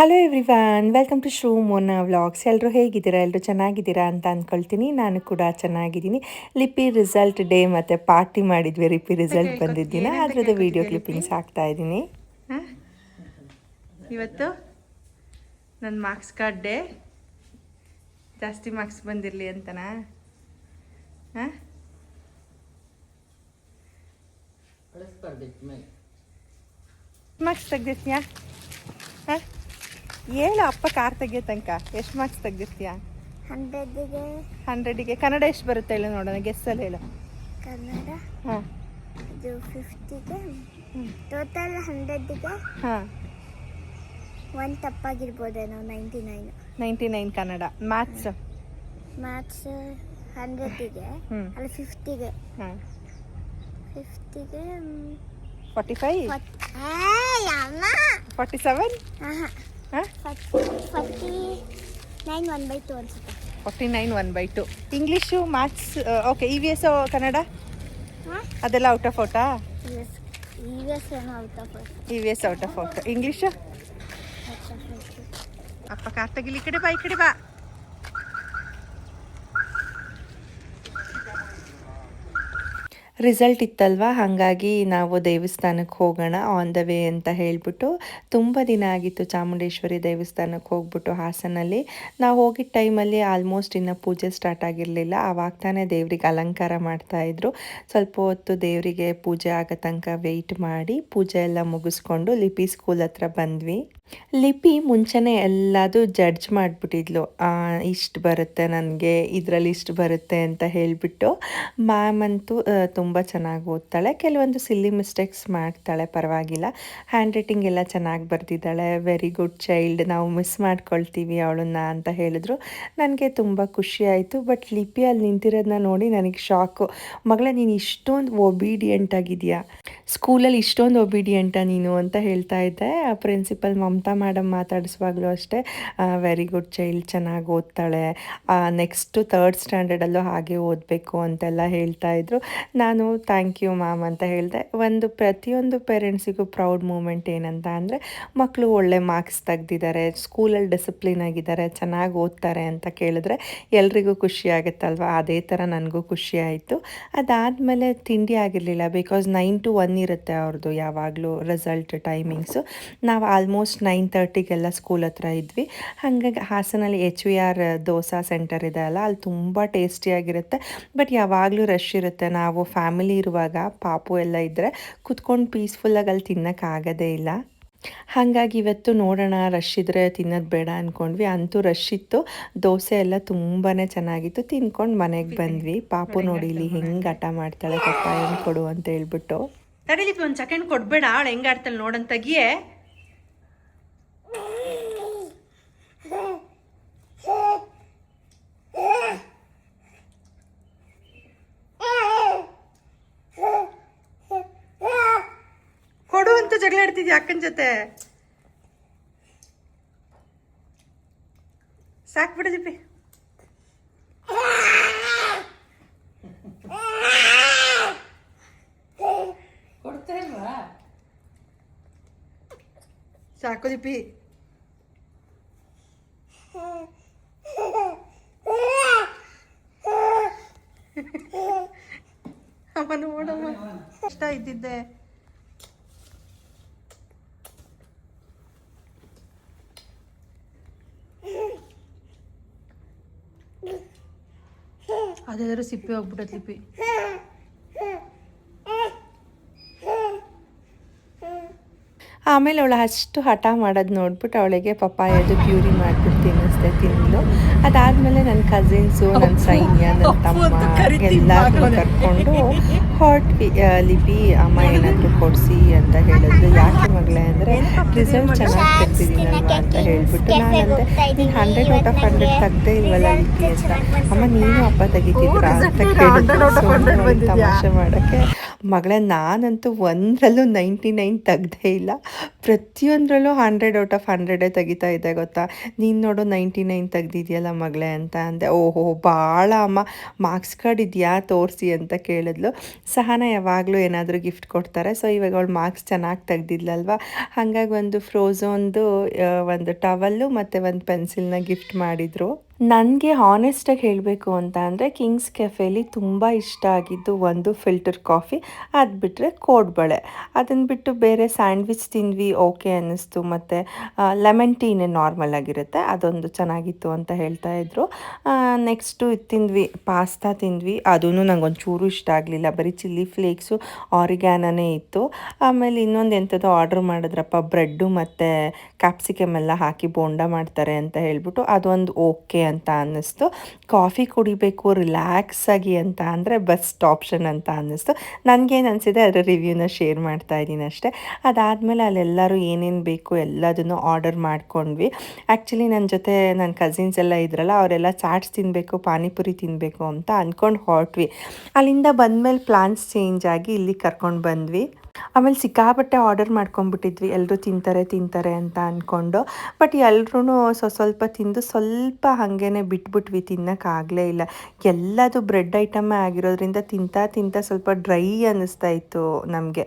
Hello everyone, welcome to Shru Mona vlogs. ಎಲ್ಲರೂ ಹೇಗಿದ್ದೀರಾ? ಎಲ್ಲರೂ ಚೆನ್ನಾಗಿದ್ದೀರಾ ಅಂತ ಅಂದ್ಕೊಳ್ತೀನಿ. ನಾನು ಕೂಡ ಚೆನ್ನಾಗಿದ್ದೀನಿ. ಲಿಪಿ ರಿಸಲ್ಟ್ ಡೇ ಮತ್ತು ಪಾರ್ಟಿ ಮಾಡಿದ್ವಿ. ರಿಸಲ್ಟ್ ಬಂದಿದ್ದಿನ ಅದ್ರದ್ದು ವಿಡಿಯೋ ಕ್ಲಿಪ್ಪಿಂಗ್ಸ್ ಹಾಕ್ತಾ ಇದ್ದೀನಿ. ಇವತ್ತು ನನ್ನ ಮಾರ್ಕ್ಸ್ ಕಾರ್ಡ್ ಡೇ. ಜಾಸ್ತಿ ಮಾರ್ಕ್ಸ್ ಬಂದಿರಲಿ ಅಂತನಾ? ಮಾರ್ಕ್ಸ್ ತೆಗ್ದಿರ್ತೀಯಾ? ಹೇಳು, ಅಪ್ಪ ಕಾರ್ ತೆಗಿಯೋ ತನಕ ಎಷ್ಟು ಮಾರ್ಕ್ಸ್ ತೆಗ್ದಿರ್ತೀಯಾ? 100ಗೆ ಕನ್ನಡ ಎಷ್ಟು ಬರುತ್ತೆ ಹೇಳು ನೋಡೋಣ, ಗೆಸ್ಸಲ್ಲಿ ಹೇಳು. ಕನ್ನಡ ಇದು 50ಗೆ ಟೋಟಲ್ 100ಗೆ ಒಂದು ತಪ್ಪಾಗಿರ್ಬೋದೇನೋ. 99 ಕನ್ನಡ. ಮ್ಯಾಥ್ಸ್ 100ಗೆ ಅಲ್ಲ 50ಗೆ 45 47 49/2 ಅನ್ಸುತ್ತೆ. 49/2. English, maths okay. EVS Kannada ಅದೆಲ್ಲ ಔಟ್ ಆಫ್ ಔಟಾ? EVS out of out. English ಅಪ್ಪ ಕಾರ್ ತೆಗಿಲಿ. ಈ ಕಡೆ ಬಾ, ಈ ಕಡೆ ಬಾ. ರಿಸಲ್ಟ್ ಇತ್ತಲ್ವ, ಹಾಗಾಗಿ ನಾವು ದೇವಸ್ಥಾನಕ್ಕೆ ಹೋಗೋಣ ಆನ್ ದ ವೇ ಅಂತ ಹೇಳಿಬಿಟ್ಟು, ತುಂಬ ದಿನ ಆಗಿತ್ತು ಚಾಮುಂಡೇಶ್ವರಿ ದೇವಸ್ಥಾನಕ್ಕೆ ಹೋಗ್ಬಿಟ್ಟು ಹಾಸನಲ್ಲಿ. ನಾವು ಹೋಗಿದ್ದ ಟೈಮಲ್ಲಿ ಆಲ್ಮೋಸ್ಟ್ ಇನ್ನು ಪೂಜೆ ಸ್ಟಾರ್ಟ್ ಆಗಿರಲಿಲ್ಲ. ಆವಾಗ ತಾನೇ ದೇವ್ರಿಗೆ ಅಲಂಕಾರ ಮಾಡ್ತಾಯಿದ್ರು. ಸ್ವಲ್ಪ ಹೊತ್ತು ದೇವರಿಗೆ ಪೂಜೆ ಆಗೋ ತನಕ ವೆಯ್ಟ್ ಮಾಡಿ ಪೂಜೆ ಎಲ್ಲ ಮುಗಿಸ್ಕೊಂಡು ಲಿಪಿ ಸ್ಕೂಲ್ ಹತ್ರ ಬಂದ್ವಿ. ಲಿಪಿ ಮುಂಚೆನೇ ಎಲ್ಲದು ಜಡ್ಜ್ ಮಾಡಿಬಿಟ್ಟಿದ್ಲು. ಇಷ್ಟು ಬರುತ್ತೆ ನನಗೆ, ಇದರಲ್ಲಿ ಇಷ್ಟು ಬರುತ್ತೆ ಅಂತ ಹೇಳಿಬಿಟ್ಟು. ಮ್ಯಾಮ್ ಅಂತೂ ತುಂಬ ಚೆನ್ನಾಗಿ ಓದ್ತಾಳೆ. ಕೆಲವೊಂದು ಸಿಲ್ಲಿ ಮಿಸ್ಟೇಕ್ಸ್ ಮಾಡ್ತಾಳೆ, ಪರವಾಗಿಲ್ಲ. ಹ್ಯಾಂಡ್ ರೈಟಿಂಗ್ ಎಲ್ಲ ಚೆನ್ನಾಗಿ ಬರೆದಿದ್ದಾಳೆ. ವೆರಿ ಗುಡ್ ಚೈಲ್ಡ್, ನಾವು ಮಿಸ್ ಮಾಡ್ಕೊಳ್ತೀವಿ ಅವಳನ್ನ ಅಂತ ಹೇಳಿದ್ರು. ನನಗೆ ತುಂಬ ಖುಷಿ ಆಯಿತು. ಬಟ್ ಲಿಪಿ ಅಲ್ಲಿ ನಿಂತಿರೋದನ್ನ ನೋಡಿ ನನಗೆ ಶಾಕು. ಮಗಳೇ, ನೀನು ಇಷ್ಟೊಂದು ಒಬೀಡಿಯೆಂಟ್ ಆಗಿದೆಯಾ, ಸ್ಕೂಲಲ್ಲಿ ಇಷ್ಟೊಂದು ಒಬೀಡಿಯೆಂಟಾ ನೀನು ಅಂತ ಹೇಳ್ತಾ ಇದ್ದೆ. ಪ್ರಿನ್ಸಿಪಲ್ ಮಮತಾ ಮೇಡಮ್ ಮಾತಾಡಿಸುವಾಗಲೂ ಅಷ್ಟೇ, ವೆರಿ ಗುಡ್ ಚೈಲ್ಡ್, ಚೆನ್ನಾಗಿ ಓದ್ತಾಳೆ, ನೆಕ್ಸ್ಟು 3rd ಸ್ಟ್ಯಾಂಡರ್ಡಲ್ಲೂ ಹಾಗೆ ಓದಬೇಕು ಅಂತೆಲ್ಲ ಹೇಳ್ತಾಯಿದ್ರು. ನಾನು ಥ್ಯಾಂಕ್ ಯು ಮ್ಯಾಮ್ ಅಂತ ಹೇಳಿದೆ. ಪ್ರತಿಯೊಂದು ಪೇರೆಂಟ್ಸಿಗೂ ಪ್ರೌಡ್ ಮೂಮೆಂಟ್ ಏನಂತ ಅಂದರೆ, ಮಕ್ಕಳು ಒಳ್ಳೆ ಮಾರ್ಕ್ಸ್ ತೆಗ್ದಿದ್ದಾರೆ, ಸ್ಕೂಲಲ್ಲಿ ಡಿಸಿಪ್ಲಿನ್ ಆಗಿದ್ದಾರೆ, ಚೆನ್ನಾಗಿ ಓದ್ತಾರೆ ಅಂತ ಕೇಳಿದ್ರೆ ಎಲ್ರಿಗೂ ಖುಷಿ ಆಗುತ್ತಲ್ವ. ಅದೇ ಥರ ನನಗೂ ಖುಷಿ ಆಯಿತು. ಅದಾದಮೇಲೆ ತಿಂಡಿ ಆಗಿರಲಿಲ್ಲ, ಬಿಕಾಸ್ 9 to 1 ಇರುತ್ತೆ ಅವ್ರದ್ದು ಯಾವಾಗಲೂ ರಿಸಲ್ಟ್ ಟೈಮಿಂಗ್ಸು. ನಾವು ಆಲ್ಮೋಸ್ಟ್ 9:30ಗೆಲ್ಲ ಸ್ಕೂಲ್ ಹತ್ರ ಇದ್ವಿ. ಹಾಗಾಗಿ ಹಾಸನಲ್ಲಿ HVR ದೋಸಾ ಸೆಂಟರ್ ಇದೆ ಅಲ್ಲ, ಅಲ್ಲಿ ತುಂಬ ಟೇಸ್ಟಿಯಾಗಿರುತ್ತೆ. ಬಟ್ ಯಾವಾಗಲೂ ರಶ್ ಇರುತ್ತೆ. ನಾವು ಫ್ಯಾಮಿಲಿ ಇರುವಾಗ, ಪಾಪು ಎಲ್ಲ ಇದ್ದರೆ ಕುತ್ಕೊಂಡು ಪೀಸ್ಫುಲ್ಲಾಗಿ ಅಲ್ಲಿ ತಿನ್ನೋಕ್ಕಾಗೋದೇ ಇಲ್ಲ. ಹಾಗಾಗಿ ಇವತ್ತು ನೋಡೋಣ, ರಶ್ ಇದ್ದರೆ ತಿನ್ನೋದು ಬೇಡ ಅಂದ್ಕೊಂಡ್ವಿ. ಅಂತೂ ರಶ್ ಇತ್ತು. ದೋಸೆ ಎಲ್ಲ ತುಂಬಾ ಚೆನ್ನಾಗಿತ್ತು. ತಿನ್ಕೊಂಡು ಮನೆಗೆ ಬಂದ್ವಿ. ಪಾಪು ನೋಡಿ ಇಲ್ಲಿ ಹೆಂಗೆ ಆಟ ಮಾಡ್ತಾಳೆ, ಪಪ್ಪ ಹೆಂಗೆ ಕೊಡು ಅಂತ ಹೇಳ್ಬಿಟ್ಟು. ತಡಿಲಿಪಿ, ಒಂದು ಸೆಕೆಂಡ್ ಕೊಡಬೇಡ, ಅವಳು ಹೆಂಗೆ ಆಡ್ತಾಳೆ ನೋಡಂತ ತೆಗಿಯೇ. ಕೊಡು ಅಂತ ಜಗಳ ಆಡ್ತಿದ್ಯಾ ಅಕ್ಕನ ಜೊತೆ. ಸಾಕು ಬಿಡು ಲಿಪಿ. ಸಾಕು ಲಿಪಿ. ಅಮ್ಮ ನೋಡಮ್ಮ, ಇಷ್ಟ ಇದ್ದಿದ್ದೆ. ಅದಾದ್ರೂ ಸಿಪ್ಪೆ ಹೋಗ್ಬಿಟ್ಟತ್ ಲಿಪಿ. ಆಮೇಲೆ ಅವಳು ಅಷ್ಟು ಹಠ ಮಾಡೋದು ನೋಡ್ಬಿಟ್ಟು ಅವಳಿಗೆ ಪಪ್ಪಾಯದು ಪ್ಯೂರಿ ಮಾಡಿಬಿಟ್ಟು ತಿಂದ್ಲು. ಅದಾದಮೇಲೆ ನನ್ನ ಕಸಿನ್ಸು, ನನ್ನ ಸೈನ್ಯ, ನನ್ನ ತಮ್ಮ ಎಲ್ಲರೂ ಕರ್ಕೊಂಡು ಹೊರಟ್ವಿ. ಲಿಪಿ ಅಮ್ಮ ಏನಾದರೂ ಕೊಡಿಸಿ ಅಂತ ಹೇಳಿದ್ರು. ಯಾಕೆ ಮಗಳೇ ಅಂದರೆ, ರಿಸಲ್ಟ್ ಚೆನ್ನಾಗಿ ತೆಗ್ದಿದ್ದೀನಲ್ವ ಅಂತ ಹೇಳಿಬಿಟ್ಟು. ನಾನಂದೆ, ನೀನು 100 out of 100 ತೆಗ್ದೇ ಇಲ್ವಲ್ಲ ಲಿಪಿ ಅಂತ. ಅಮ್ಮ ನೀನು ಅಪ್ಪ ತೆಗಿತಿದ್ರ ಅಂತ ಕೇಳಿದ್ರು. ತಮಾಷೆ ಮಾಡೋಕ್ಕೆ ಮಗಳೇ ನಾನಂತೂ ಒಂದರಲ್ಲೂ 99 ತೆಗ್ದೇ ಇಲ್ಲ. ಪ್ರತಿಯೊಂದರಲ್ಲೂ 100 ಔಟ್ ಆಫ್ 100 ತೆಗಿತಾ ಇದ್ದೆ ಗೊತ್ತಾ. ನೀನು ನೋಡು 99 ತೆಗ್ದಿದ್ಯಲ್ಲ ಮಗಳೇ ಅಂತ ಅಂದೆ. ಓಹೋ ಭಾಳ ಅಮ್ಮ, ಮಾರ್ಕ್ಸ್ ಕಾರ್ಡ್ ಇದೆಯಾ ತೋರಿಸಿ ಅಂತ ಕೇಳಿದ್ಲು. ಸಹನ ಯಾವಾಗಲೂ ಏನಾದರೂ ಗಿಫ್ಟ್ ಕೊಡ್ತಾರೆ. ಸೊ ಇವಾಗ ಅವಳು ಮಾರ್ಕ್ಸ್ ಚೆನ್ನಾಗಿ ತೆಗ್ದಿದ್ಲಲ್ವ, ಹಾಗಾಗಿ ಒಂದು ಫ್ರೋಝೋನ್ದು ಒಂದು ಟವಲ್ಲು ಮತ್ತು ಒಂದು ಪೆನ್ಸಿಲ್ನ ಗಿಫ್ಟ್ ಮಾಡಿದರು. ನನಗೆ ಹಾನೆಸ್ಟಾಗಿ ಹೇಳಬೇಕು ಅಂತ ಅಂದರೆ ಕಿಂಗ್ಸ್ ಕೆಫೇಲಿ ತುಂಬ ಇಷ್ಟ ಆಗಿದ್ದು ಒಂದು ಫಿಲ್ಟರ್ ಕಾಫಿ, ಅದು ಬಿಟ್ಟರೆ ಕೋಡ್ಬಳೆ. ಅದನ್ನು ಬಿಟ್ಟು ಬೇರೆ ಸ್ಯಾಂಡ್ವಿಚ್ ತಿಂದ್ವಿ, ಓಕೆ ಅನ್ನಿಸ್ತು. ಮತ್ತು ಲೆಮನ್ ಟೀನೇ ನಾರ್ಮಲ್ ಆಗಿರುತ್ತೆ, ಅದೊಂದು ಚೆನ್ನಾಗಿತ್ತು ಅಂತ ಹೇಳ್ತಾಯಿದ್ರು. ನೆಕ್ಸ್ಟು ಇದು ತಿಂದ್ವಿ, ಪಾಸ್ತಾ ತಿಂದ್ವಿ. ಅದೂ ನಂಗೆ ಒಂಚೂರು ಇಷ್ಟ ಆಗಲಿಲ್ಲ, ಬರೀ ಚಿಲ್ಲಿ ಫ್ಲೇಕ್ಸು ಆರಿಗ್ಯಾನೋನೇ ಇತ್ತು. ಆಮೇಲೆ ಇನ್ನೊಂದು ಎಂಥದ್ದೋ ಆರ್ಡ್ರ್ ಮಾಡಿದ್ರಪ್ಪ, ಬ್ರೆಡ್ಡು ಮತ್ತು ಕ್ಯಾಪ್ಸಿಕಮ್ ಎಲ್ಲ ಹಾಕಿ ಬೋಂಡ ಮಾಡ್ತಾರೆ ಅಂತ ಹೇಳ್ಬಿಟ್ಟು, ಅದೊಂದು ಓಕೆ ಅಂತ ಅನ್ನಿಸ್ತು. ಕಾಫಿ ಕುಡಿಬೇಕು ರಿಲ್ಯಾಕ್ಸ್ ಆಗಿ ಅಂತ ಅಂದರೆ ಬೆಸ್ಟ್ ಆಪ್ಷನ್ ಅಂತ ಅನ್ನಿಸ್ತು. ನನಗೇನು ಅನಿಸಿದೆ ಅದರ ರಿವ್ಯೂನ ಶೇರ್ ಮಾಡ್ತಾ ಇದ್ದೀನಿ ಅಷ್ಟೇ. ಅದಾದಮೇಲೆ ಅಲ್ಲೆಲ್ಲರೂ ಏನೇನು ಬೇಕು ಎಲ್ಲದನ್ನು ಆರ್ಡರ್ ಮಾಡ್ಕೊಂಡ್ವಿ. ಆ್ಯಕ್ಚುಲಿ ನನ್ನ ಜೊತೆ ನನ್ನ ಕಸಿನ್ಸ್ ಎಲ್ಲ ಇದ್ರಲ್ಲ, ಅವರೆಲ್ಲ ಚಾಟ್ಸ್ ತಿನ್ನಬೇಕು, ಪಾನಿಪುರಿ ತಿನ್ನಬೇಕು ಅಂತ ಅಂದ್ಕೊಂಡು ಹೊರಟ್ವಿ. ಅಲ್ಲಿಂದ ಬಂದಮೇಲೆ ಪ್ಲಾನ್ಸ್ ಚೇಂಜ್ ಆಗಿ ಇಲ್ಲಿ ಕರ್ಕೊಂಡು ಬಂದ್ವಿ. ಆಮೇಲೆ ಸಿಕ್ಕಾಪಟ್ಟೆ ಆರ್ಡರ್ ಮಾಡ್ಕೊಂಬಿಟ್ಟಿದ್ವಿ, ಎಲ್ಲರೂ ತಿಂತಾರೆ ಅಂತ ಅಂದ್ಕೊಂಡು. ಬಟ್ ಎಲ್ಲರೂ ಸ್ವಲ್ಪ ತಿಂದು ಸ್ವಲ್ಪ ಹಾಗೇ ಬಿಟ್ಬಿಟ್ವಿ, ತಿನ್ನೋಕ್ಕಾಗಲೇ ಇಲ್ಲ. ಎಲ್ಲದು ಬ್ರೆಡ್ ಐಟಮೇ ಆಗಿರೋದ್ರಿಂದ ತಿಂತಾ ಸ್ವಲ್ಪ ಡ್ರೈ ಅನ್ನಿಸ್ತಾ ಇತ್ತು ನಮಗೆ,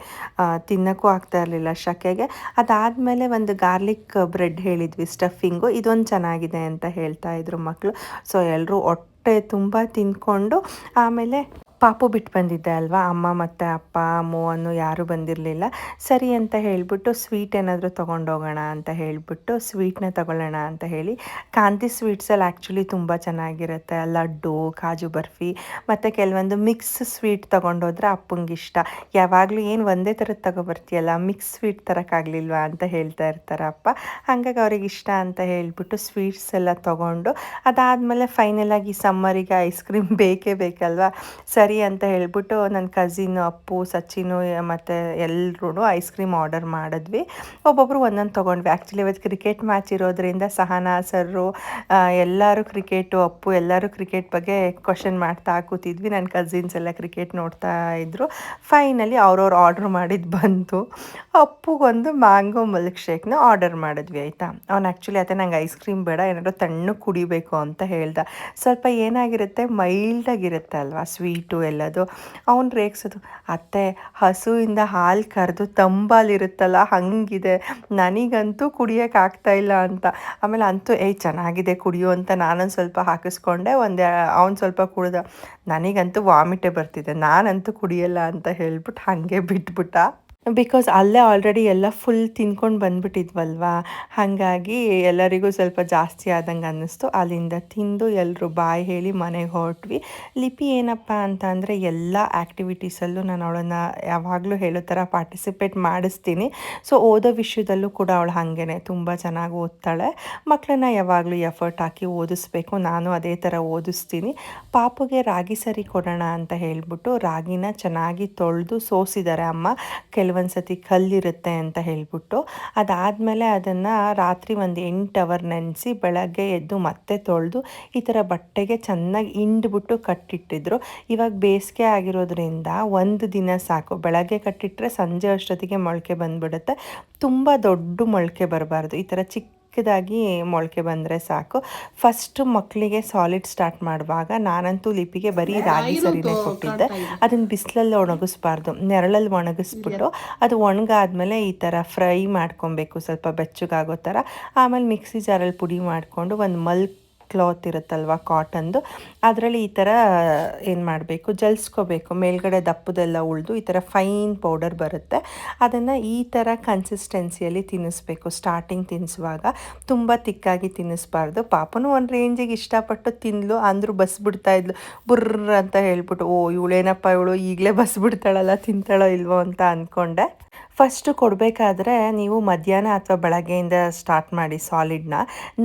ತಿನ್ನೋಕ್ಕೂ ಆಗ್ತಾ ಇರಲಿಲ್ಲ ಶಕೆಗೆ. ಅದಾದಮೇಲೆ ಒಂದು ಗಾರ್ಲಿಕ್ ಬ್ರೆಡ್ ಹೇಳಿದ್ವಿ ಸ್ಟಫಿಂಗು, ಇದೊಂದು ಚೆನ್ನಾಗಿದೆ ಅಂತ ಹೇಳ್ತಾಯಿದ್ರು ಮಕ್ಕಳು. ಸೊ ಎಲ್ಲರೂ ಹೊಟ್ಟೆ ತುಂಬ ತಿಂದ್ಕೊಂಡು ಆಮೇಲೆ ಪಾಪು ಬಿಟ್ಟು ಬಂದಿದ್ದೆ ಅಲ್ವಾ, ಅಮ್ಮ ಮತ್ತು ಅಪ್ಪ ಅಮ್ಮವನ್ನು ಯಾರೂ ಬಂದಿರಲಿಲ್ಲ. ಸರಿ ಅಂತ ಹೇಳಿಬಿಟ್ಟು ಸ್ವೀಟ್ ಏನಾದರೂ ತೊಗೊಂಡೋಗೋಣ ಅಂತ ಹೇಳಿಬಿಟ್ಟು ಸ್ವೀಟ್ನ ತೊಗೊಳ್ಳೋಣ ಅಂತ ಹೇಳಿ, ಕಾಂತಿ ಸ್ವೀಟ್ಸಲ್ಲಿ ಆ್ಯಕ್ಚುಲಿ ತುಂಬ ಚೆನ್ನಾಗಿರುತ್ತೆ, ಲಡ್ಡು, ಕಾಜು ಬರ್ಫಿ ಮತ್ತು ಕೆಲವೊಂದು ಮಿಕ್ಸ್ ಸ್ವೀಟ್ ತೊಗೊಂಡೋದ್ರೆ ಅಪ್ಪಂಗೆ ಇಷ್ಟ. ಯಾವಾಗಲೂ ಏನು ಒಂದೇ ಥರದ್ದು ತೊಗೊಬರ್ತೀಯಲ್ಲ, ಮಿಕ್ಸ್ ಸ್ವೀಟ್ ತರೋಕ್ಕಾಗಲಿಲ್ವಾ ಅಂತ ಹೇಳ್ತಾ ಇರ್ತಾರೆ ಅಪ್ಪ. ಹಾಗಾಗಿ ಅವ್ರಿಗೆ ಇಷ್ಟ ಅಂತ ಹೇಳಿಬಿಟ್ಟು ಸ್ವೀಟ್ಸ್ ಎಲ್ಲ ತೊಗೊಂಡು, ಅದಾದಮೇಲೆ ಫೈನಲಾಗಿ ಸಮ್ಮರಿಗೆ ಐಸ್ ಕ್ರೀಮ್ ಬೇಕೇ ಬೇಕಲ್ವಾ. ಸರಿ ಅಂತ ಹೇಳ್ಬಿಟ್ಟು ನನ್ನ ಕಸಿನ್ ಅಪ್ಪು, ಸಚಿನು ಮತ್ತು ಎಲ್ಲರೂ ಐಸ್ ಕ್ರೀಮ್ ಆರ್ಡರ್ ಮಾಡಿದ್ವಿ. ಒಬ್ಬೊಬ್ಬರು ಒಂದೊಂದು ತೊಗೊಂಡ್ವಿ. ಆ್ಯಕ್ಚುಲಿ ಇವತ್ತು ಕ್ರಿಕೆಟ್ ಮ್ಯಾಚ್ ಇರೋದ್ರಿಂದ ಸಹನಾ ಸರ್ರು ಎಲ್ಲರೂ ಕ್ರಿಕೆಟು, ಅಪ್ಪು ಎಲ್ಲರೂ ಕ್ರಿಕೆಟ್ ಬಗ್ಗೆ ಕ್ವಶನ್ ಮಾಡ್ತಾ ಕೂತಿದ್ವಿ. ನನ್ನ ಕಸಿನ್ಸ್ ಎಲ್ಲ ಕ್ರಿಕೆಟ್ ನೋಡ್ತಾ ಇದ್ದರು. ಫೈನಲಿ ಅವ್ರವ್ರು ಆರ್ಡ್ರ್ ಮಾಡಿದ್ದು ಬಂತು. ಅಪ್ಪುಗೊಂದು ಮ್ಯಾಂಗೋ ಮಿಲ್ಕ್ ಶೇಕ್ನ ಆರ್ಡರ್ ಮಾಡಿದ್ವಿ ಆಯಿತಾ. ಅವ್ನು ಆ್ಯಕ್ಚುಲಿ ಅದೇ ನಂಗೆ ಐಸ್ ಕ್ರೀಮ್ ಬೇಡ, ಏನಾದರೂ ತಣ್ಣಗೆ ಕುಡಿಬೇಕು ಅಂತ ಹೇಳ್ದ. ಸ್ವಲ್ಪ ಏನಾಗಿರುತ್ತೆ ಮೈಲ್ಡಾಗಿರುತ್ತೆ ಅಲ್ವಾ ಸ್ವೀಟು ಎಲ್ಲದು. ಅವ್ನು ರೇಗಿಸೋದು, ಅತ್ತೆ ಹಸುವಿಂದ ಹಾಲು ಕರೆದು ತಂಬಾಲಿರುತ್ತಲ್ಲ ಹಂಗಿದೆ, ನನಗಂತೂ ಕುಡಿಯೋಕ್ಕಾಗ್ತಾಯಿಲ್ಲ ಅಂತ. ಆಮೇಲೆ ಅಂತೂ ಚೆನ್ನಾಗಿದೆ ಕುಡಿಯೋ ಅಂತ ನಾನೊಂದು ಸ್ವಲ್ಪ ಹಾಕಿಸ್ಕೊಂಡೆ. ಅವ್ನು ಸ್ವಲ್ಪ ಕುಡ್ದ. ನನಗಂತೂ ವಾಮಿಟೇ ಬರ್ತಿದೆ, ನಾನಂತೂ ಕುಡಿಯಲ್ಲ ಅಂತ ಹೇಳ್ಬಿಟ್ಟು ಹಾಗೆ ಬಿಟ್ಬಿಟ್ಟ. ಬಿಕಾಸ್ ಅಲ್ಲೇ ಆಲ್ರೆಡಿ ಎಲ್ಲ ಫುಲ್ ತಿನ್ಕೊಂಡು ಬಂದುಬಿಟ್ಟಿದ್ವಲ್ವಾ, ಹಾಗಾಗಿ ಎಲ್ಲರಿಗೂ ಸ್ವಲ್ಪ ಜಾಸ್ತಿ ಆದಂಗೆ ಅನ್ನಿಸ್ತು. ಅಲ್ಲಿಂದ ತಿಂದು ಎಲ್ಲರೂ ಬಾಯ್ ಹೇಳಿ ಮನೆಗೆ ಹೊರಟ್ವಿ. ಲಿಪಿ ಏನಪ್ಪ ಅಂತ ಅಂದರೆ ಎಲ್ಲ ಆ್ಯಕ್ಟಿವಿಟೀಸಲ್ಲೂ ನಾನು ಅವಳನ್ನು ಯಾವಾಗಲೂ ಹೇಳೋ ಥರ ಪಾರ್ಟಿಸಿಪೇಟ್ ಮಾಡಿಸ್ತೀನಿ. ಸೊ ಓದೋ ವಿಷಯದಲ್ಲೂ ಕೂಡ ಅವಳು ಹಾಗೇ ತುಂಬ ಚೆನ್ನಾಗಿ ಓದ್ತಾಳೆ. ಮಕ್ಕಳನ್ನ ಯಾವಾಗಲೂ ಎಫರ್ಟ್ ಹಾಕಿ ಓದಿಸ್ಬೇಕು, ನಾನು ಅದೇ ಥರ ಓದಿಸ್ತೀನಿ. ಪಾಪುಗೆ ರಾಗಿ ಸರಿ ಕೊಡೋಣ ಅಂತ ಹೇಳಿಬಿಟ್ಟು ರಾಗಿನ ಚೆನ್ನಾಗಿ ತೊಳೆದು ಸೋಸಿದ್ದಾರೆ ಅಮ್ಮ, ಕೆಲವೊಂದು ಸತಿ ಕಲ್ಲಿರುತ್ತೆ ಅಂತ ಹೇಳ್ಬಿಟ್ಟು. ಅದಾದಮೇಲೆ ಅದನ್ನು ರಾತ್ರಿ ಒಂದು 8 ಅವರ್ ನೆನೆಸಿ ಬೆಳಗ್ಗೆ ಎದ್ದು ಮತ್ತೆ ತೊಳೆದು ಈ ಥರ ಬಟ್ಟೆಗೆ ಚೆನ್ನಾಗಿ ಹಿಂಡ್ಬಿಟ್ಟು ಕಟ್ಟಿಟ್ಟಿದ್ರು. ಇವಾಗ ಬೇಸಿಗೆ ಆಗಿರೋದ್ರಿಂದ ಒಂದು ದಿನ ಸಾಕು, ಬೆಳಗ್ಗೆ ಕಟ್ಟಿಟ್ಟರೆ ಸಂಜೆ ಅಷ್ಟೊತ್ತಿಗೆ ಮೊಳಕೆ ಬಂದುಬಿಡುತ್ತೆ. ತುಂಬ ದೊಡ್ಡ ಮೊಳಕೆ ಬರಬಾರ್ದು, ಈ ಥರ ಚಿಕ್ಕದಾಗಿ ಮೊಳಕೆ ಬಂದರೆ ಸಾಕು. ಫಸ್ಟು ಮಕ್ಕಳಿಗೆ ಸಾಲಿಡ್ ಸ್ಟಾರ್ಟ್ ಮಾಡುವಾಗ ನಾನಂತೂ ಲಿಪಿಗೆ ಬರೀ ರಾಗಿ ಸರಿನೇ ಕೊಟ್ಟಿದ್ದೆ. ಅದನ್ನು ಬಿಸಿಲಲ್ಲಿ ಒಣಗಿಸ್ಬಾರ್ದು, ನೆರಳಲ್ಲಿ ಒಣಗಿಸ್ಬಿಟ್ಟು ಅದು ಒಣಗಾದ್ಮೇಲೆ ಈ ಥರ ಫ್ರೈ ಮಾಡ್ಕೊಬೇಕು ಸ್ವಲ್ಪ ಬೆಚ್ಚಗಾಗೋ ಥರ. ಆಮೇಲೆ ಮಿಕ್ಸಿ ಜಾರಲ್ಲಿ ಪುಡಿ ಮಾಡಿಕೊಂಡು ಒಂದು ಕ್ಲಾತ್ ಇರುತ್ತಲ್ವ ಕಾಟನ್ದು, ಅದರಲ್ಲಿ ಈ ಥರ ಏನು ಮಾಡಬೇಕು ಜಲ್ಸ್ಕೋಬೇಕು, ಮೇಲ್ಗಡೆ ದಪ್ಪದೆಲ್ಲ ಉಳಿದು ಈ ಥರ ಫೈನ್ ಪೌಡರ್ ಬರುತ್ತೆ. ಅದನ್ನು ಈ ಥರ ಕನ್ಸಿಸ್ಟೆನ್ಸಿಯಲ್ಲಿ ತಿನ್ನಿಸ್ಬೇಕು. ಸ್ಟಾರ್ಟಿಂಗ್ ತಿನ್ನಿಸುವಾಗ ತುಂಬ ತಿಕ್ಕಾಗಿ ತಿನ್ನಿಸ್ಬಾರ್ದು. ಪಾಪನೂ ಒಂದು ರೇಂಜಿಗೆ ಇಷ್ಟಪಟ್ಟು ತಿಂದ್ಲು, ಅಂದರೂ ಬಸ್ಬಿಡ್ತಾಯಿದ್ಲು ಬುರ್ರ ಅಂತ ಹೇಳ್ಬಿಟ್ಟು. ಇವಳೇನಪ್ಪ ಇವಳು ಈಗಲೇ ಬಸ್ಬಿಡ್ತಾಳಲ್ಲ, ತಿಂತಾಳೋ ಇಲ್ವೋ ಅಂತ ಅಂದ್ಕೊಂಡೆ. ಫಸ್ಟು ಕೊಡಬೇಕಾದ್ರೆ ನೀವು ಮಧ್ಯಾಹ್ನ ಅಥವಾ ಬೆಳಗ್ಗೆಯಿಂದ ಸ್ಟಾರ್ಟ್ ಮಾಡಿ ಸಾಲಿಡ್ನ.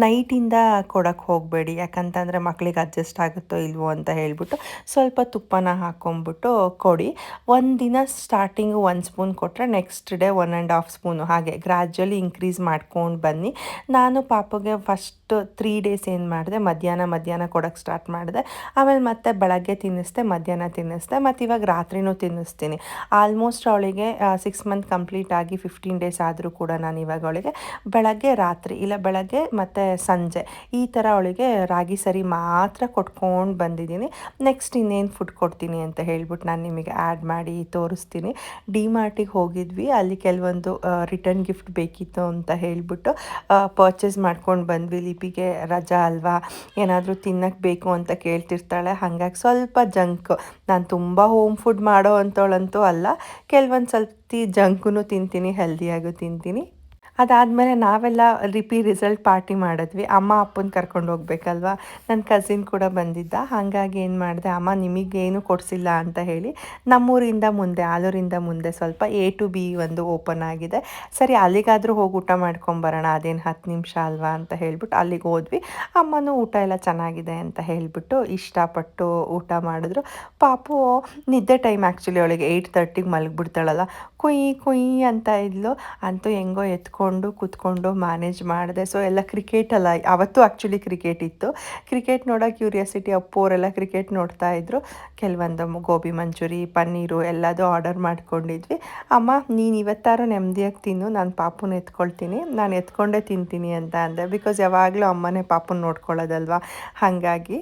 ನೈಟಿಂದ ಕೊಡೋಕ್ಕೆ ಹೋಗಬೇಡಿ, ಯಾಕಂತಂದರೆ ಮಕ್ಕಳಿಗೆ ಅಡ್ಜಸ್ಟ್ ಆಗುತ್ತೋ ಇಲ್ವೋ ಅಂತ ಹೇಳ್ಬಿಟ್ಟು ಸ್ವಲ್ಪ ತುಪ್ಪನ ಹಾಕ್ಕೊಂಬಿಟ್ಟು ಕೊಡಿ. ಒಂದು ದಿನ ಸ್ಟಾರ್ಟಿಂಗು 1 ಸ್ಪೂನ್ ಕೊಟ್ಟರೆ ನೆಕ್ಸ್ಟ್ ಡೇ 1.5 ಸ್ಪೂನು, ಹಾಗೆ ಗ್ರ್ಯಾಜುವಲಿ ಇನ್ಕ್ರೀಸ್ ಮಾಡ್ಕೊಂಡು ಬನ್ನಿ. ನಾನು ಪಾಪುಗೆ ಫಸ್ಟ್ 3 ಡೇಸ್ ಏನು ಮಾಡಿದೆ, ಮಧ್ಯಾಹ್ನ ಕೊಡೋಕ್ಕೆ ಸ್ಟಾರ್ಟ್ ಮಾಡಿದೆ. ಆಮೇಲೆ ಮತ್ತೆ ಬೆಳಗ್ಗೆ ತಿನ್ನಿಸ್ದೆ, ಮಧ್ಯಾಹ್ನ ತಿನ್ನಿಸ್ದೆ, ಮತ್ತು ಇವಾಗ ರಾತ್ರಿನೂ ತಿನ್ನಿಸ್ತೀನಿ. ಆಲ್ಮೋಸ್ಟ್ ಅವಳಿಗೆ 6 ಮಂತ್ ಕಂಪ್ಲೀಟ್ ಆಗಿ 15 ಡೇಸ್ ಆದರೂ ಕೂಡ ನಾನು ಇವಾಗ ಅವಳಿಗೆ ಬೆಳಗ್ಗೆ ರಾತ್ರಿ, ಇಲ್ಲ ಬೆಳಗ್ಗೆ ಮತ್ತು ಸಂಜೆ ಈ ಥರ ಅವಳಿಗೆ ರಾಗಿ ಸರಿ ಮಾತ್ರ ಕೊಟ್ಕೊಂಡು ಬಂದಿದ್ದೀನಿ. ನೆಕ್ಸ್ಟ್ ಇನ್ನೇನು ಫುಡ್ ಕೊಡ್ತೀನಿ ಅಂತ ಹೇಳ್ಬಿಟ್ಟು ನಾನು ನಿಮಗೆ ಆ್ಯಡ್ ಮಾಡಿ ತೋರಿಸ್ತೀನಿ. ಡಿಮಾರ್ಟಿಗೆ ಹೋಗಿದ್ವಿ, ಅಲ್ಲಿ ಕೆಲವೊಂದು ರಿಟರ್ನ್ ಗಿಫ್ಟ್ ಬೇಕಿತ್ತು ಅಂತ ಹೇಳ್ಬಿಟ್ಟು ಪರ್ಚೇಸ್ ಮಾಡ್ಕೊಂಡು ಬಂದ್ವಿ. ಲಿಪಿಗೆ ರಜಾ ಅಲ್ವಾ, ಏನಾದರೂ ತಿನ್ನಕ್ಕೆ ಬೇಕು ಅಂತ ಕೇಳ್ತಿರ್ತಾಳೆ. ಹಾಗಾಗಿ ಸ್ವಲ್ಪ ಜಂಕ್, ನಾನು ತುಂಬ ಹೋಮ್ ಫುಡ್ ಮಾಡೋ ಅಂಥವಳಂತೂ ಅಲ್ಲ, ಕೆಲವೊಂದು ಸ್ವಲ್ಪ ಜಂಕೂ ತಿಂತೀನಿ, ಹೆಲ್ದಿಯಾಗೂ ತಿಂತೀನಿ. ಅದಾದಮೇಲೆ ನಾವೆಲ್ಲ ರಿಸಲ್ಟ್ ಪಾರ್ಟಿ ಮಾಡಿದ್ವಿ. ಅಮ್ಮ ಅಪ್ಪನ ಕರ್ಕೊಂಡು ಹೋಗ್ಬೇಕಲ್ವ, ನನ್ನ ಕಸಿನ್ ಕೂಡ ಬಂದಿದ್ದ. ಹಾಗಾಗಿ ಏನು ಮಾಡಿದೆ, ಅಮ್ಮ ನಿಮಗೇನು ಕೊಡಿಸಿಲ್ಲ ಅಂತ ಹೇಳಿ ನಮ್ಮೂರಿಂದ ಮುಂದೆ, ಆಲೂರಿಂದ ಮುಂದೆ ಸ್ವಲ್ಪ A to B ಒಂದು ಓಪನ್ ಆಗಿದೆ. ಸರಿ ಅಲ್ಲಿಗಾದರೂ ಹೋಗಿ ಊಟ ಮಾಡ್ಕೊಂಬರೋಣ, ಅದೇನು 10 ನಿಮಿಷ ಅಲ್ವಾ ಅಂತ ಹೇಳ್ಬಿಟ್ಟು ಅಲ್ಲಿಗೆ ಹೋದ್ವಿ. ಅಮ್ಮನೂ ಊಟ ಎಲ್ಲ ಚೆನ್ನಾಗಿದೆ ಅಂತ ಹೇಳಿಬಿಟ್ಟು ಇಷ್ಟಪಟ್ಟು ಊಟ ಮಾಡಿದ್ರು. ಪಾಪು ನಿದ್ದೆ ಟೈಮ್ ಆ್ಯಕ್ಚುಲಿ ಅವಳಿಗೆ 8:30ಗೆ ಮಲಗಿಬಿಡ್ತಾಳಲ್ಲ, ಕುಯ್ ಕುಯ್ ಅಂತ ಇದ್ಲು. ಅಂತೂ ಹೆಂಗೋ ಕೂತ್ಕೊಂಡು ಮ್ಯಾನೇಜ್ ಮಾಡಿದೆ. ಸೊ ಎಲ್ಲ ಕ್ರಿಕೆಟ್ ಅಲ್ಲ, ಅವತ್ತು ಆ್ಯಕ್ಚುಲಿ ಕ್ರಿಕೆಟ್ ಇತ್ತು. ಕ್ರಿಕೆಟ್ ನೋಡೋ ಕ್ಯೂರಿಯಾಸಿಟಿ ಅಪ್ಪು ಅವರೆಲ್ಲ ಕ್ರಿಕೆಟ್ ನೋಡ್ತಾ ಇದ್ರು. ಕೆಲವೊಂದು ಗೋಬಿ ಮಂಚೂರಿ, ಪನ್ನೀರು ಎಲ್ಲದೂ ಆರ್ಡರ್ ಮಾಡ್ಕೊಂಡಿದ್ವಿ. ಅಮ್ಮ ನೀನು ಇವತ್ತಾರು ನೆಮ್ಮದಿಯಾಗಿ ತಿನ್ನು, ನಾನು ಪಾಪುನ ಎತ್ಕೊಳ್ತೀನಿ, ನಾನು ಎತ್ಕೊಂಡೇ ತಿಂತೀನಿ ಅಂತ ಅಂದೆ. ಬಿಕಾಸ್ ಯಾವಾಗಲೂ ಅಮ್ಮನೇ ಪಾಪುನ ನೋಡ್ಕೊಳ್ಳೋದಲ್ವ. ಹಾಗಾಗಿ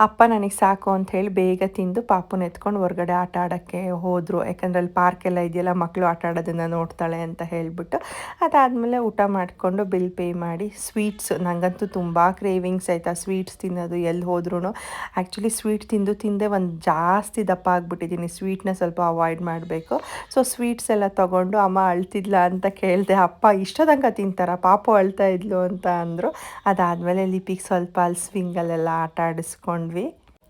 ಅಪ್ಪ ನನಗೆ ಸಾಕು ಅಂತ ಹೇಳಿ ಬೇಗ ತಿಂದು ಪಾಪುನ ಎತ್ಕೊಂಡು ಹೊರಗಡೆ ಆಟ ಆಡೋಕ್ಕೆ ಹೋದರು. ಯಾಕಂದರೆ ಅಲ್ಲಿ ಪಾರ್ಕ್ ಎಲ್ಲ ಇದೆಯಲ್ಲ, ಮಕ್ಕಳು ಆಟ ಆಡೋದನ್ನು ನೋಡ್ತಾಳೆ ಅಂತ ಹೇಳಿಬಿಟ್ಟು. ಅದಾದಮೇಲೆ ಊಟ ಮಾಡಿಕೊಂಡು ಬಿಲ್ ಪೇ ಮಾಡಿ, ಸ್ವೀಟ್ಸ್ ನನಗಂತೂ ತುಂಬ ಕ್ರೇವಿಂಗ್ಸ್ ಆಯಿತಾ ಸ್ವೀಟ್ಸ್ ತಿನ್ನೋದು. ಎಲ್ಲಿ ಹೋದ್ರೂ ಆ್ಯಕ್ಚುಲಿ ಸ್ವೀಟ್ ತಿಂದೆ ಒಂದು ಜಾಸ್ತಿ ದಪ್ಪ ಆಗಿಬಿಟ್ಟಿದ್ದೀನಿ. ಸ್ವೀಟ್ನ ಸ್ವಲ್ಪ ಅವಾಯ್ಡ್ ಮಾಡಬೇಕು. ಸೊ ಸ್ವೀಟ್ಸ್ ಎಲ್ಲ ತೊಗೊಂಡು ಅಮ್ಮ ಅಳ್ತಿದ್ಲ ಅಂತ ಕೇಳಿದೆ. ಅಪ್ಪ ಇಷ್ಟೊಂದು ತಿಂತಾರ, ಪಾಪು ಅಳ್ತಾ ಇದ್ಲು ಅಂತ ಅಂದರು. ಅದಾದಮೇಲೆ ಲಿಪಿಗೆ ಸ್ವಲ್ಪ ಅಲ್ಲಿ ಸ್ವಿಂಗಲ್ಲೆಲ್ಲ ಆಟ ಆಡಿಸ್ಕೊಂಡ್ವಿ.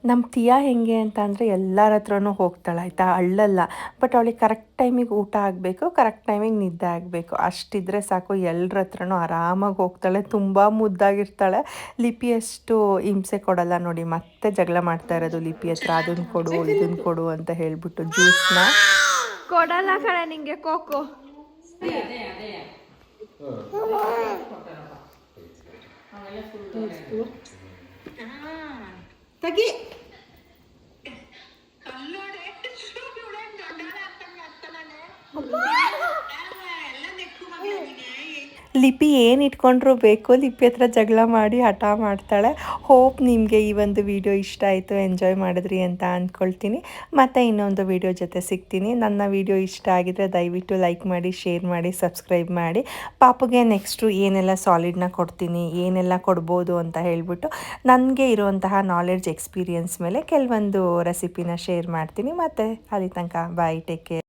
ನಮ್ಮ ಟಿಯಾ ಹೆಂಗೆ ಅಂತ ಅಂದರೆ ಎಲ್ಲರ ಹತ್ರನೂ ಹೋಗ್ತಾಳೆ ಆಯಿತಾ, ಅಳ್ಳಲ್ಲ. ಬಟ್ ಅವಳಿಗೆ ಕರೆಕ್ಟ್ ಟೈಮಿಗೆ ಊಟ ಆಗಬೇಕು, ಕರೆಕ್ಟ್ ಟೈಮಿಗೆ ನಿದ್ದೆ ಆಗಬೇಕು, ಅಷ್ಟಿದ್ರೆ ಸಾಕು. ಎಲ್ಲರ ಹತ್ರನೂ ಆರಾಮಾಗಿ ಹೋಗ್ತಾಳೆ, ತುಂಬ ಮುದ್ದಾಗಿರ್ತಾಳೆ. ಲಿಪಿ ಅಷ್ಟು ಹಿಂಸೆ ಕೊಡಲ್ಲ ನೋಡಿ. ಮತ್ತೆ ಜಗಳ ಮಾಡ್ತಾ ಇರೋದು ಲಿಪಿ ಹತ್ರ, ಅದನ್ನು ಕೊಡು ಇದನ್ನು ಕೊಡು ಅಂತ ಹೇಳ್ಬಿಟ್ಟು. ಜ್ಯೂಸ್ನ ಕೊಡಲ್ಲ ಕಣೆ ನಿಂಗೆ ಕೋಕೋ. ತಗಿ ಲಿಪಿ ಏನು ಇಟ್ಕೊಂಡ್ರೂ ಬೇಕು, ಲಿಪಿ ಹತ್ರ ಜಗಳ ಮಾಡಿ ಹಠ ಮಾಡ್ತಾಳೆ. ಹೋಪ್ ನಿಮಗೆ ಈ ಒಂದು ವಿಡಿಯೋ ಇಷ್ಟ ಆಯಿತು, ಎಂಜಾಯ್ ಮಾಡಿದ್ರಿ ಅಂತ ಅಂದ್ಕೊಳ್ತೀನಿ. ಮತ್ತು ಇನ್ನೊಂದು ವಿಡಿಯೋ ಜೊತೆ ಸಿಗ್ತೀನಿ. ನನ್ನ ವಿಡಿಯೋ ಇಷ್ಟ ಆಗಿದರೆ ದಯವಿಟ್ಟು ಲೈಕ್ ಮಾಡಿ, ಶೇರ್ ಮಾಡಿ, ಸಬ್ಸ್ಕ್ರೈಬ್ ಮಾಡಿ. ಪಾಪುಗೆ ನೆಕ್ಸ್ಟು ಏನೆಲ್ಲ ಸಾಲಿಡ್ನ ಕೊಡ್ತೀನಿ, ಏನೆಲ್ಲ ಕೊಡ್ಬೋದು ಅಂತ ಹೇಳಿಬಿಟ್ಟು ನನಗೆ ಇರುವಂತಹ ನಾಲೆಡ್ಜ್ ಎಕ್ಸ್ಪೀರಿಯನ್ಸ್ ಮೇಲೆ ಕೆಲವೊಂದು ರೆಸಿಪಿನ ಶೇರ್ ಮಾಡ್ತೀನಿ. ಮತ್ತು ಅಲ್ಲಿ ತನಕ ಬಾಯ್, ಟೇಕ್ ಕೇರ್.